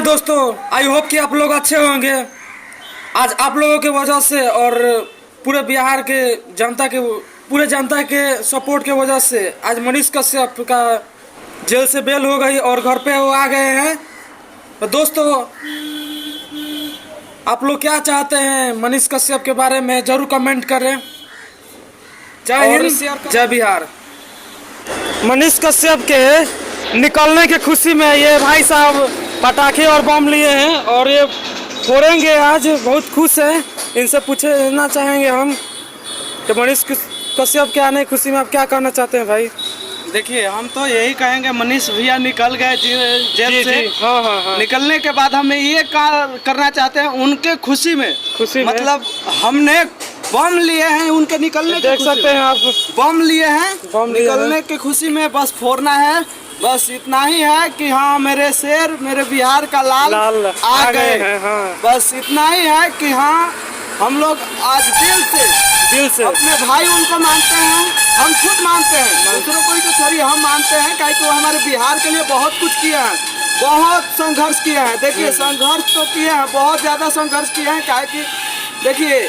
दोस्तों, I hope कि आप लोग अच्छे होंगे। आज आप लोगों के वजह से और पूरे बिहार के जनता के सपोर्ट के वजह से आज मनीष कश्यप का जेल से बेल हो गई और घर पे वो आ गए हैं। तो दोस्तों, आप लोग क्या चाहते हैं मनीष कश्यप के बारे में जरूर कमेंट करें। जय हिंद, जय बिहार। मनीष कश्यप के निकलने की खुशी में ये भाई साहब पटाखे और बम लिए हैं और ये फोड़ेंगे। आज बहुत खुश है। इनसे पूछना चाहेंगे हम कि मनीष कश्यप के आने की खुशी में आप क्या कहना चाहते हैं भाई? देखिए, हम तो यही कहेंगे मनीष भैया निकल गए जेल से। हाँ। निकलने के बाद हम ये करना चाहते हैं उनके खुशी में मतलब हमने बम लिए हैं उनके निकलने देख सकते हैं आप, बम लिए हैं निकलने की खुशी में बस फोड़ना है। बस इतना ही है कि हाँ मेरे शेर मेरे बिहार का लाल आ गए हैं। हाँ। बस इतना ही है कि हाँ हम लोग आज दिल से अपने भाई उनको मानते हैं। हम खुद मानते हैं, दूसरों को तो सॉरी हम मानते हैं क्योंकि वो हमारे बिहार के लिए बहुत कुछ किया है, बहुत संघर्ष किया है। देखिए संघर्ष तो किए हैं, बहुत ज़्यादा संघर्ष किए हैं क्योंकि देखिए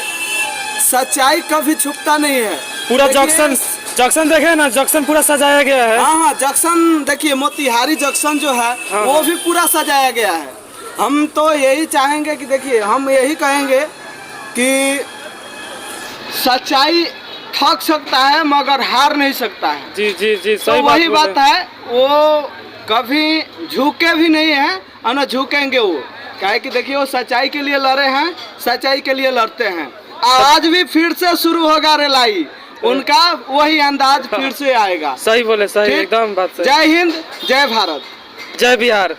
सच्चाई कभी छुपता नहीं है। पूरा जंक्शन देखे ना, जंक्शन पूरा सजाया गया है। हाँ, जंक्शन देखिए मोतिहारी जंक्शन जो है वो भी पूरा सजाया गया है। हम तो यही चाहेंगे कि देखिए हम यही कहेंगे कि सच्चाई ठग सकता है मगर हार नहीं सकता है। जी तो वही बात है, वो कभी झुके भी नहीं है और न झुकेंगे वो। क्या कि देखिए वो सच्चाई के लिए लड़े हैं, सच्चाई के लिए लड़ते हैं। आज भी फिर से शुरू होगा रेलाई, उनका वही अंदाज फिर से आएगा। सही बोले, सही एकदम बात सही। जय हिंद, जय भारत, जय बिहार।